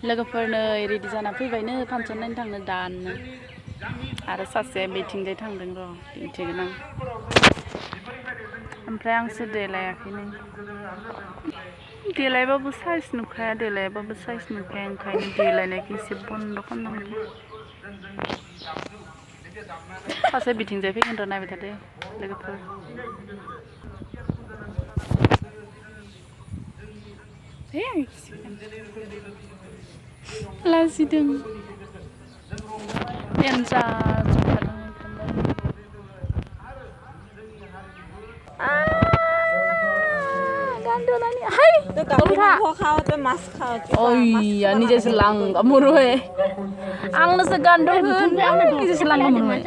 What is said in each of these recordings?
लोगोफोरनो रेडि जाना फैबायनो फांसन नायनो थांनो दानो आरो सासे बेथिंजाय थांदों र' दिन्थिगोन आं ओमफ्राय आंसो देलायाखैनो देलायबाबो साइज नुखाया देलायबाबो साइज नुखाया ओंखायनो देलायनायखौ एसे बन्द' खालामनांगौ सासे बिथिंजाय फैगोन र' नायबाय थादो लोगोफोर लाजिदों নিজেसो लांगा मुरुहे आंनोसो गान्दो নিজেसो लांगा मुरुहे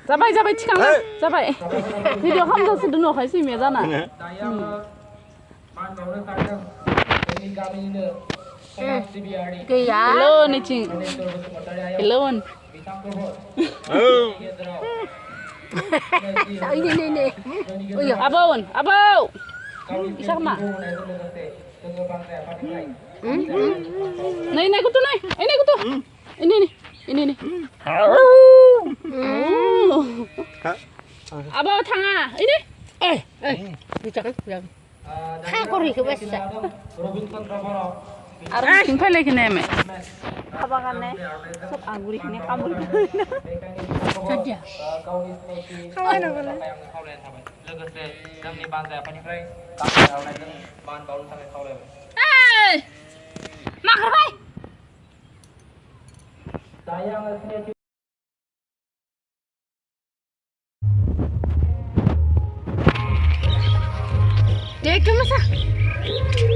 जाबाय जाबाय थिखांना जाबाय भिडिअ खालामजासो दोनोखाय सैमाया जाना गैया हेलौ नैथिं हेलौ आबौ आबौ इसा मा नै नै कुतु नै ini kutu ini abah tanga ini jangan kori ke besa arah tinggal lagi nih me apa kan nih sob anggur ini kabur saja kawan apa nih makar bay dia itu masak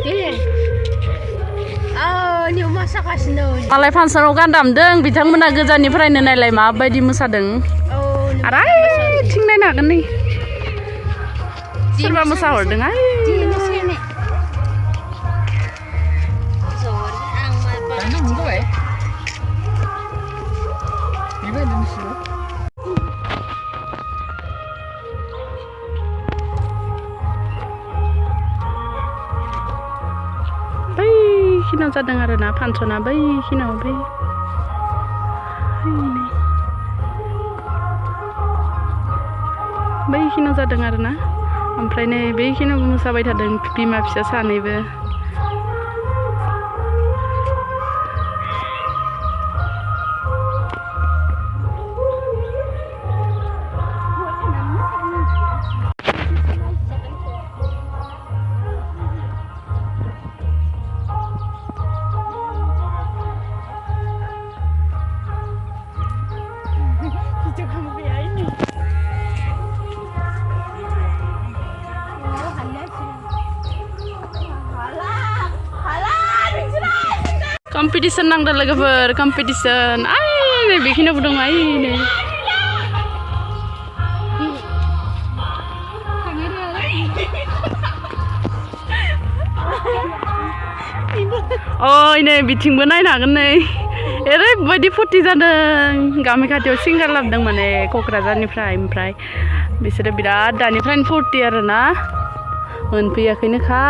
dia ini masak asno malah fansanaव गान दामदों बिथांमोना गोजाननिफ्रायनो नायलाय माबायदि मोसादों आराय थिं नायनो हागोन नै सोरबा मोसाहरदों आय खिनाव जादों आरोना फांसना बै खिनाव बै खिनाव जादों आरोना ओमफ्राय नै बै खिनाव मोसाबाय थादों बिमा फिसा सानैबो competition nang dah logofer competition ay nih bikin apa dong ay nih oh ini biting benai nagen nih badi putih zadeng kami katio single labdang mana Kokraझारनिफ्राय ओमफ्राय बिसोरो बिराद दानिफ्रायनो फुरथि आरोना मोनफैयाखैनो खा